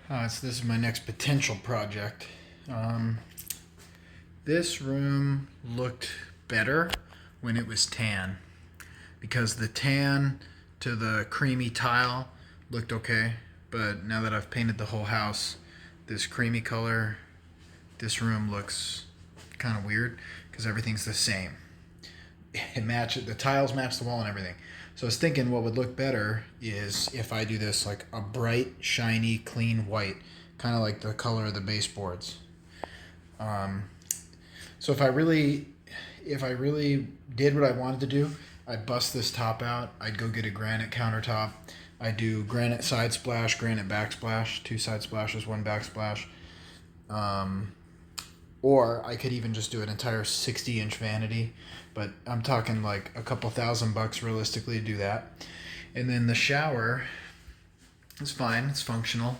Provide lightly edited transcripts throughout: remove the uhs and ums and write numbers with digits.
So this is my next potential project. This room looked better when it was tan because the tan to the creamy tile looked okay. But now that I've painted the whole house, this creamy color, this room looks kind of weird because everything's the same. It matches, the tiles match the wall and everything. So I was thinking what would look better is if I do this like a bright, shiny, clean white, kind of like the color of the baseboards. So if I really did what I wanted to do, I'd bust this top out. I'd go get a granite countertop. I'd do granite side splash, granite backsplash, 2 side splashes, 1 backsplash. Or I could even just do an entire 60-inch vanity, but I'm talking like a couple $1,000 realistically to do that. And then the shower is fine, it's functional,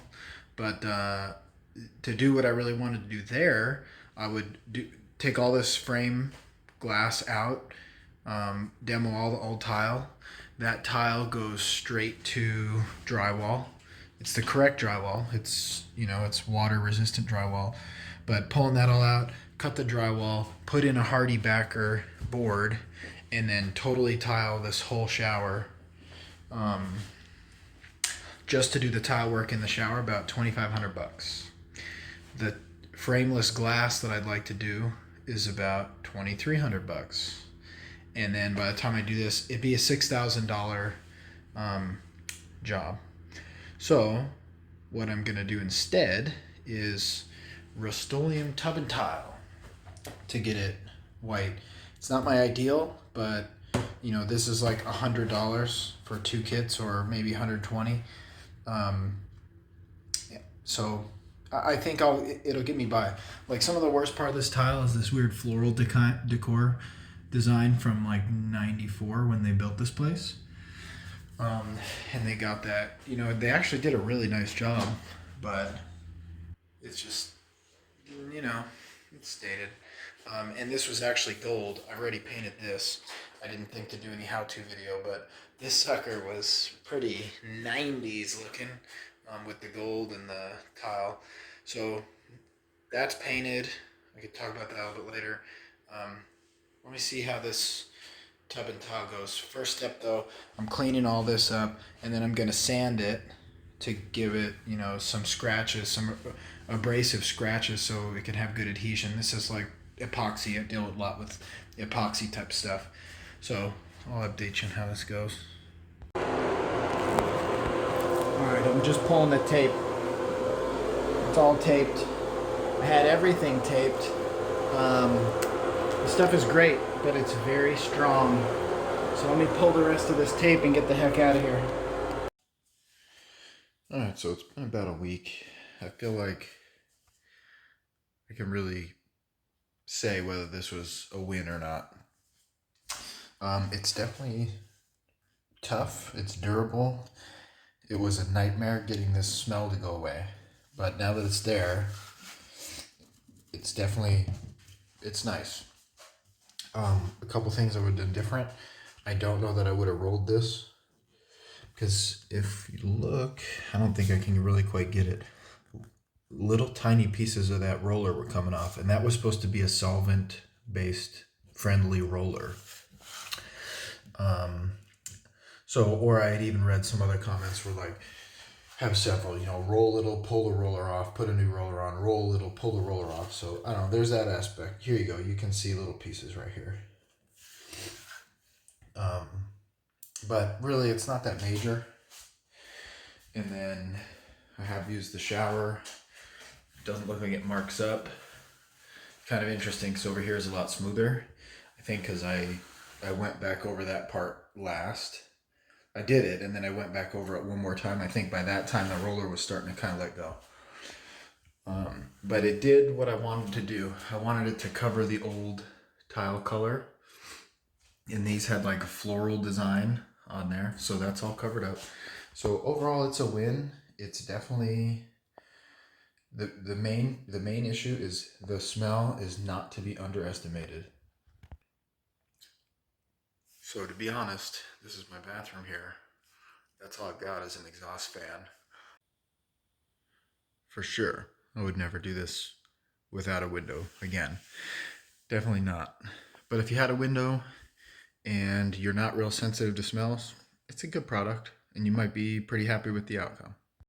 but to do what I really wanted to do there, I would take all this frame glass out, demo all the old tile. That tile goes straight to drywall. It's the correct drywall. It's water resistant drywall. But pulling that all out, cut the drywall, put in a hardy backer board, and then totally tile this whole shower. Just to do the tile work in the shower, about $2,500. The frameless glass that I'd like to do is about $2,300. And then by the time I do this, it'd be a $6,000 job. So what I'm gonna do instead is rustoleum tub&tile to get it white. It's not my ideal, but this is like $100 for 2 kits, or maybe 120. So I think it'll get me by. Like, some of the worst part of this tile is this weird floral decor design from like '94 when they built this place. And they got that, they actually did a really nice job, but it's just, it's dated. And this was actually gold. I already painted this. I didn't think to do any how-to video, but this sucker was pretty 90s looking, with the gold and the tile. So that's painted. I could talk about that a little bit later. Let me see how this tub&tile goes. First step though, I'm cleaning all this up, and then I'm going to sand it to give it, some scratches, some abrasive scratches, so it can have good adhesion. This is like epoxy. I deal a lot with epoxy type stuff. So I'll update you on how this goes. Alright, I'm just pulling the tape. It's all taped. I had everything taped. The stuff is great, but it's very strong. So let me pull the rest of this tape and get the heck out of here. Alright, so it's been about a week. I feel like I can really say whether this was a win or not. It's definitely tough. It's durable. It was a nightmare getting this smell to go away. But now that it's there, it's nice. A couple things I would have done different. I don't know that I would have rolled this, because if you look, I don't think I can really quite get it. Little tiny pieces of that roller were coming off, and that was supposed to be a solvent based friendly roller. Or I had even read some other comments were like, have several, roll a little, pull the roller off, put a new roller on, roll a little, pull the roller off. So I don't know, there's that aspect. Here you go, you can see little pieces right here. But really it's not that major. And then I have used the shower. Doesn't look like it marks up. Kind of interesting, because over here is a lot smoother. I think because I went back over that part last. I did it, and then I went back over it one more time. I think by that time the roller was starting to kind of let go. But it did what I wanted to do. I wanted it to cover the old tile color. And these had like a floral design on there, so that's all covered up. So overall it's a win. It's definitely the main issue is the smell is not to be underestimated. So to be honest, this is my bathroom here. That's all I've got is an exhaust fan. for sure. I would never do this without a window again. Definitely not. But if you had a window and you're not real sensitive to smells, it's a good product and you might be pretty happy with the outcome.